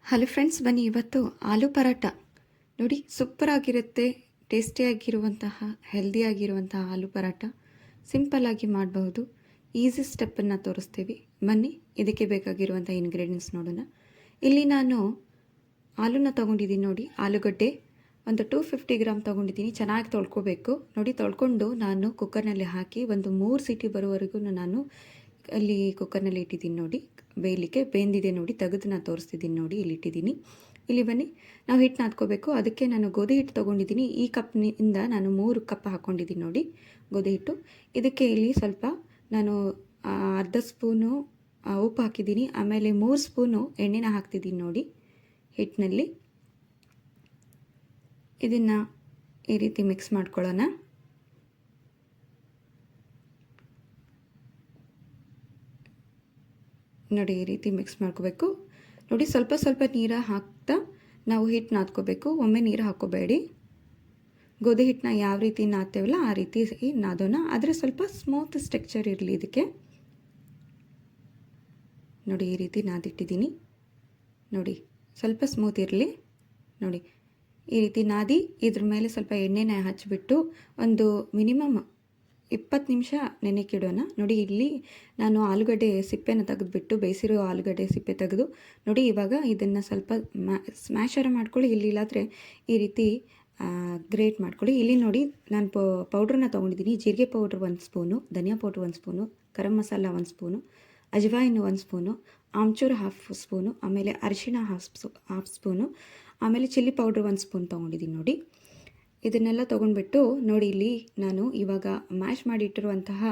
Hello friends, ಬನ್ನಿ ಇವತ್ತು ಆಲೂ ಪರಾಟ ನೋಡಿ. ಸೂಪರ್ ಆಗಿರುತ್ತೆ, ಟೇಸ್ಟಿಯಾಗಿರುವಂತಹ ಹೆಲ್ದಿಯಾಗಿರುವಂತಹ ಆಲೂ ಪರಾಟ ಸಿಂಪಲ್ಲಾಗಿ ಮಾಡಬಹುದು. ಈಸಿ ಸ್ಟೆಪ್ಪನ್ನು ತೋರಿಸ್ತೀವಿ. ಬನ್ನಿ ಇದಕ್ಕೆ ಬೇಕಾಗಿರುವಂಥ ಇಂಗ್ರೀಡಿಯೆಂಟ್ಸ್ ನೋಡೋಣ. ಇಲ್ಲಿ ನಾನು ಆಲೂನ ತೊಗೊಂಡಿದ್ದೀನಿ ನೋಡಿ. ಆಲೂಗಡ್ಡೆ ಒಂದು 250 ಗ್ರಾಮ್ ತೊಗೊಂಡಿದ್ದೀನಿ. ಚೆನ್ನಾಗಿ ತೊಳ್ಕೊಬೇಕು ನೋಡಿ. ತೊಳ್ಕೊಂಡು ನಾನು ಕುಕ್ಕರ್ನಲ್ಲಿ ಹಾಕಿ ಒಂದು 3 ಸೀಟಿ ಬರುವವರೆಗೂ ನಾನು ಅಲ್ಲಿ ಕುಕ್ಕರ್ನಲ್ಲಿ ಇಟ್ಟಿದ್ದೀನಿ ನೋಡಿ. ಬೇಯಲಿಕ್ಕೆ ಬೆಂದಿದೆ ನೋಡಿ. ತೆಗೆದು ನಾನು ತೋರಿಸ್ತಿದ್ದೀನಿ ನೋಡಿ. ಇಲ್ಲಿ ಇಟ್ಟಿದ್ದೀನಿ. ಇಲ್ಲಿ ಬನ್ನಿ, ನಾವು ಹಿಟ್ಟು ನಾದ್ಕೋಬೇಕು. ಅದಕ್ಕೆ ನಾನು ಗೋಧಿ ಹಿಟ್ಟು ತೊಗೊಂಡಿದ್ದೀನಿ. ಈ ಕಪ್ನಿಂದ ನಾನು 3 ಕಪ್ ಹಾಕ್ಕೊಂಡಿದ್ದೀನಿ ನೋಡಿ ಗೋಧಿ ಹಿಟ್ಟು. ಇದಕ್ಕೆ ಇಲ್ಲಿ ಸ್ವಲ್ಪ ನಾನು ಅರ್ಧ ಸ್ಪೂನು ಉಪ್ಪು ಹಾಕಿದ್ದೀನಿ. ಆಮೇಲೆ 3 ಸ್ಪೂನು ಎಣ್ಣೆನ ಹಾಕ್ತಿದ್ದೀನಿ ನೋಡಿ ಹಿಟ್ಟಿನಲ್ಲಿ. ಇದನ್ನು ಈ ರೀತಿ ಮಿಕ್ಸ್ ಮಾಡ್ಕೊಳ್ಳೋಣ. ನೋಡಿ, ಈ ರೀತಿ ಮಿಕ್ಸ್ ಮಾಡ್ಕೋಬೇಕು ನೋಡಿ. ಸ್ವಲ್ಪ ಸ್ವಲ್ಪ ನೀರು ಹಾಕ್ತಾ ನಾವು ಹಿಟ್ಟು ನಾದ್ಕೋಬೇಕು. ಒಮ್ಮೆ ನೀರು ಹಾಕೋಬೇಡಿ. ಗೋಧಿ ಹಿಟ್ಟನ್ನ ಯಾವ ರೀತಿ ನಾದ್ತೇವಲ್ಲ ಆ ರೀತಿ ನಾದೋಣ. ಆದರೆ ಸ್ವಲ್ಪ ಸ್ಮೂತ್ ಸ್ಟ್ರಕ್ಚರ್ ಇರಲಿ ಇದಕ್ಕೆ ನೋಡಿ. ಈ ರೀತಿ ನಾದಿಟ್ಟಿದ್ದೀನಿ ನೋಡಿ. ಸ್ವಲ್ಪ ಸ್ಮೂತ್ ಇರಲಿ ನೋಡಿ. ಈ ರೀತಿ ನಾದಿ ಇದ್ರ ಮೇಲೆ ಸ್ವಲ್ಪ ಎಣ್ಣೆನ ಹಚ್ಚಿಬಿಟ್ಟು ಒಂದು ಮಿನಿಮಮ್ 20 ನಿಮಿಷ ನೆನೆಕಿಡೋಣ ನೋಡಿ. ಇಲ್ಲಿ ನಾನು ಆಲೂಗಡ್ಡೆ ಸಿಪ್ಪೆನ ತೆಗೆದುಬಿಟ್ಟು, ಬೇಯಿಸಿರೋ ಆಲೂಗಡ್ಡೆ ಸಿಪ್ಪೆ ತೆಗೆದು ನೋಡಿ. ಇವಾಗ ಇದನ್ನು ಸ್ವಲ್ಪ ಸ್ಮ್ಯಾಶರ ಮಾಡ್ಕೊಳ್ಳಿ. ಇಲ್ಲಾದರೆ ಈ ರೀತಿ ಗ್ರೇಟ್ ಮಾಡ್ಕೊಳ್ಳಿ. ಇಲ್ಲಿ ನೋಡಿ, ನಾನು ಪೌಡ್ರನ್ನ ತೊಗೊಂಡಿದ್ದೀನಿ. ಜೀರಿಗೆ ಪೌಡ್ರ್ 1 ಸ್ಪೂನು, ಧನಿಯಾ powder 1 spoon, garam masala 1 spoon, ajwain 1 spoon, amchur 1/2 spoon, ಆಮೇಲೆ ಅರಿಶಿಣ 1/2 ಸ್ಪೂನು, ಆಮೇಲೆ ಚಿಲ್ಲಿ ಪೌಡ್ರ್ 1 ಸ್ಪೂನ್ ತೊಗೊಂಡಿದ್ದೀನಿ ನೋಡಿ. ಇದನ್ನೆಲ್ಲ ತೊಗೊಂಡ್ಬಿಟ್ಟು ನೋಡಿ. ಇಲ್ಲಿ ನಾನು ಇವಾಗ ಮ್ಯಾಶ್ ಮಾಡಿಟ್ಟಿರುವಂತಹ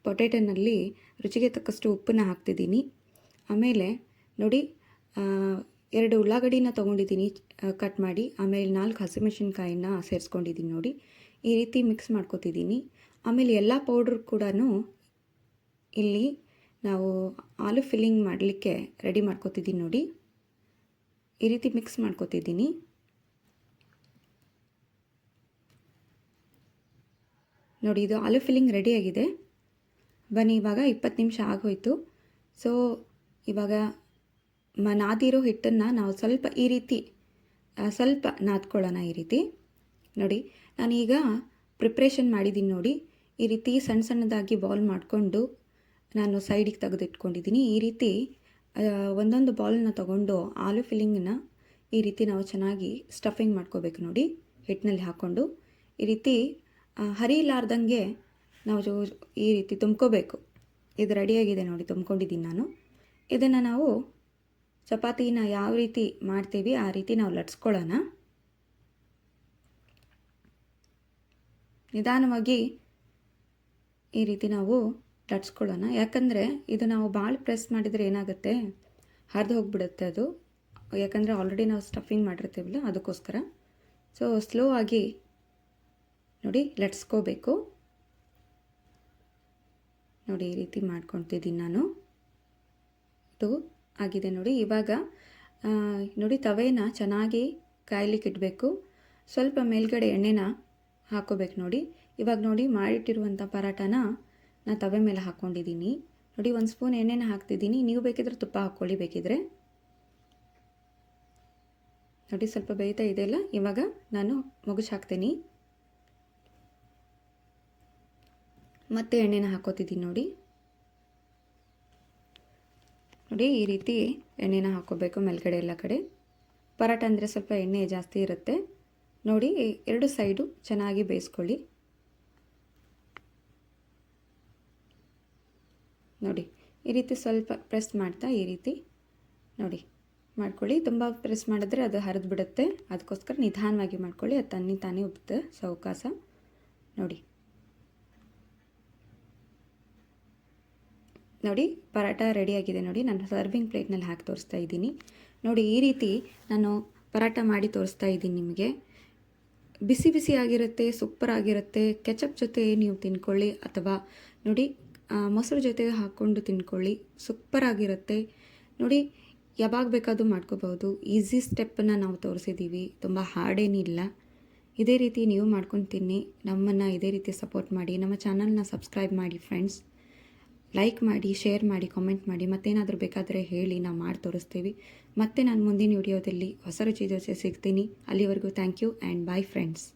ಪೊಟ್ಯಾಟೊನಲ್ಲಿ ರುಚಿಗೆ ತಕ್ಕಷ್ಟು ಉಪ್ಪನ್ನು ಹಾಕ್ತಿದ್ದೀನಿ. ಆಮೇಲೆ ನೋಡಿ, 2 ಉಳ್ಳಾಗಡ್ಡಿನ ತೊಗೊಂಡಿದ್ದೀನಿ ಕಟ್ ಮಾಡಿ. ಆಮೇಲೆ 4 ಹಸಿಮೆಣಸಿನ್ಕಾಯಿನ ಸೇರಿಸ್ಕೊಂಡಿದ್ದೀನಿ ನೋಡಿ. ಈ ರೀತಿ ಮಿಕ್ಸ್ ಮಾಡ್ಕೊತಿದ್ದೀನಿ. ಆಮೇಲೆ ಎಲ್ಲ ಪೌಡ್ರ್ ಕೂಡ ಇಲ್ಲಿ ನಾವು ಆಲೂ ಫಿಲ್ಲಿಂಗ್ ಮಾಡಲಿಕ್ಕೆ ರೆಡಿ ಮಾಡ್ಕೊತಿದ್ದೀನಿ ನೋಡಿ. ಈ ರೀತಿ ಮಿಕ್ಸ್ ಮಾಡ್ಕೊತಿದ್ದೀನಿ ನೋಡಿ. ಇದು ಆಲೂ ಫಿಲ್ಲಿಂಗ್ ರೆಡಿಯಾಗಿದೆ. ಬನ್ನಿ, ಇವಾಗ 20 ನಿಮಿಷ ಆಗೋಯ್ತು. ಸೊ ಇವಾಗ ನಾದಿರೋ ಹಿಟ್ಟನ್ನು ನಾವು ಸ್ವಲ್ಪ ಈ ರೀತಿ ಸ್ವಲ್ಪ ನಾದ್ಕೊಳ್ಳೋಣ. ಈ ರೀತಿ ನೋಡಿ. ನಾನೀಗ ಪ್ರಿಪ್ರೇಷನ್ ಮಾಡಿದ್ದೀನಿ ನೋಡಿ. ಈ ರೀತಿ ಸಣ್ಣ ಸಣ್ಣದಾಗಿ ಬಾಲ್ ಮಾಡಿಕೊಂಡು ನಾನು ಸೈಡಿಗೆ ತೆಗೆದಿಟ್ಕೊಂಡಿದ್ದೀನಿ. ಈ ರೀತಿ ಒಂದೊಂದು ಬಾಲ್ನ ತೊಗೊಂಡು ಆಲೂ ಫಿಲ್ಲಿಂಗನ್ನ ಈ ರೀತಿ ನಾವು ಚೆನ್ನಾಗಿ ಸ್ಟಫಿಂಗ್ ಮಾಡ್ಕೋಬೇಕು ನೋಡಿ. ಹಿಟ್ಟಿನಲ್ಲಿ ಹಾಕ್ಕೊಂಡು ಈ ರೀತಿ ಹರಿಲಾರ್ದಂಗೆ ನಾವು ಈ ರೀತಿ ತುಂಬ್ಕೋಬೇಕು. ಇದು ರೆಡಿಯಾಗಿದೆ ನೋಡಿ, ತುಂಬ್ಕೊಂಡಿದ್ದೀನಿ ನಾನು. ಇದನ್ನು ನಾವು ಚಪಾತಿನ ಯಾವ ರೀತಿ ಮಾಡ್ತೀವಿ ಆ ರೀತಿ ನಾವು ಲಟ್ಸ್ಕೊಳ್ಳೋಣ. ನಿಧಾನವಾಗಿ ಈ ರೀತಿ ನಾವು ಲಟ್ಸ್ಕೊಳ್ಳೋಣ. ಯಾಕಂದರೆ ಇದು ನಾವು ಭಾಳ ಪ್ರೆಸ್ ಮಾಡಿದರೆ ಏನಾಗುತ್ತೆ, ಹರಿದು ಹೋಗಿಬಿಡುತ್ತೆ ಅದು. ಯಾಕಂದರೆ ಆಲ್ರೆಡಿ ನಾವು ಸ್ಟಫಿಂಗ್ ಮಾಡಿರ್ತೀವಲ್ಲ, ಅದಕ್ಕೋಸ್ಕರ. ಸೊ ಸ್ಲೋ ಆಗಿ ನೋಡಿ ಲಟ್ಸ್ಕೋಬೇಕು ನೋಡಿ. ಈ ರೀತಿ ಮಾಡ್ಕೊತಿದ್ದೀನಿ ನಾನು. ಇದು ಆಗಿದೆ ನೋಡಿ. ಇವಾಗ ನೋಡಿ, ತವೆನ ಚೆನ್ನಾಗಿ ಕಾಯ್ಲಿಕ್ಕೆ ಇಡಬೇಕು. ಸ್ವಲ್ಪ ಮೇಲ್ಗಡೆ ಎಣ್ಣೆನ ಹಾಕೋಬೇಕು ನೋಡಿ. ಇವಾಗ ನೋಡಿ, ಮಾಡಿಟ್ಟಿರುವಂಥ ಪರಾಟನ ನಾನು ತವೆ ಮೇಲೆ ಹಾಕ್ಕೊಂಡಿದ್ದೀನಿ ನೋಡಿ. 1 ಸ್ಪೂನ್ ಎಣ್ಣೆನ ಹಾಕ್ತಿದ್ದೀನಿ. ನೀವು ಬೇಕಿದ್ರೆ ತುಪ್ಪ ಹಾಕ್ಕೊಳ್ಳಿ ಬೇಕಿದ್ರೆ ನೋಡಿ. ಸ್ವಲ್ಪ ಬೇಯ್ತಾ ಇದೆಯಲ್ಲ, ಇವಾಗ ನಾನು ಮುಗಿಸಿ ಹಾಕ್ತೀನಿ. ಮತ್ತೆ ಎಣ್ಣೆನ ಹಾಕೋತಿದ್ದೀನಿ ನೋಡಿ. ನೋಡಿ, ಈ ರೀತಿ ಎಣ್ಣೆನ ಹಾಕೋಬೇಕು ಮೇಲ್ಗಡೆ ಎಲ್ಲ ಕಡೆ. ಪರಾಟ ಅಂದರೆ ಸ್ವಲ್ಪ ಎಣ್ಣೆ ಜಾಸ್ತಿ ಇರುತ್ತೆ ನೋಡಿ. 2 ಸೈಡು ಚೆನ್ನಾಗಿ ಬೇಯಿಸ್ಕೊಳ್ಳಿ ನೋಡಿ. ಈ ರೀತಿ ಸ್ವಲ್ಪ ಪ್ರೆಸ್ ಮಾಡ್ತಾ ಈ ರೀತಿ ನೋಡಿ ಮಾಡ್ಕೊಳ್ಳಿ. ತುಂಬ ಪ್ರೆಸ್ ಮಾಡಿದ್ರೆ ಅದು ಹರಿದು ಬಿಡುತ್ತೆ. ಅದಕ್ಕೋಸ್ಕರ ನಿಧಾನವಾಗಿ ಮಾಡ್ಕೊಳ್ಳಿ. ಅದು ತಾನೇ ಉಬ್ಬುತ್ತೆ ಸಾವಕಾಶ ನೋಡಿ. ನೋಡಿ, ಪರಾಟ ರೆಡಿಯಾಗಿದೆ ನೋಡಿ. ನಾನು ಸರ್ವಿಂಗ್ ಪ್ಲೇಟ್ನಲ್ಲಿ ಹಾಕಿ ತೋರಿಸ್ತಾ ಇದ್ದೀನಿ ನೋಡಿ. ಈ ರೀತಿ ನಾನು ಪರಾಟ ಮಾಡಿ ತೋರಿಸ್ತಾ ಇದ್ದೀನಿ ನಿಮಗೆ. ಬಿಸಿ ಬಿಸಿ ಆಗಿರುತ್ತೆ, ಸೂಪರ್ ಆಗಿರುತ್ತೆ. ಕೆಚಪ್ ಜೊತೆ ನೀವು ತಿನ್ಕೊಳ್ಳಿ, ಅಥವಾ ನೋಡಿ ಮೊಸರು ಜೊತೆ ಹಾಕ್ಕೊಂಡು ತಿನ್ಕೊಳ್ಳಿ. ಸೂಪರ್ ಆಗಿರುತ್ತೆ ನೋಡಿ. ಯಾವಾಗ ಬೇಕಾದರೂ ಮಾಡ್ಕೋಬಹುದು. ಈಸಿ ಸ್ಟೆಪ್ಪನ್ನು ನಾವು ತೋರಿಸಿದ್ದೀವಿ, ತುಂಬ ಹಾರ್ಡೇನಿಲ್ಲ. ಇದೇ ರೀತಿ ನೀವು ಮಾಡ್ಕೊಂಡು ತಿನ್ನಿ. ನಮ್ಮನ್ನು ಇದೇ ರೀತಿ ಸಪೋರ್ಟ್ ಮಾಡಿ. ನಮ್ಮ ಚಾನಲ್ನ ಸಬ್ಸ್ಕ್ರೈಬ್ ಮಾಡಿ ಫ್ರೆಂಡ್ಸ್. ಲೈಕ್ ಮಾಡಿ, ಶೇರ್ ಮಾಡಿ, ಕಾಮೆಂಟ್ ಮಾಡಿ. ಮತ್ತೇನಾದರೂ ಬೇಕಾದರೆ ಹೇಳಿ, ನಾವು ಮಾಡಿ ತೋರಿಸ್ತೀವಿ. ಮತ್ತೆ ನಾನು ಮುಂದಿನ ವಿಡಿಯೋದಲ್ಲಿ ಹೊಸ ರುಚಿ ಜೊತೆ ಸಿಗ್ತೀನಿ. ಅಲ್ಲಿವರೆಗೂ thank you and bye friends.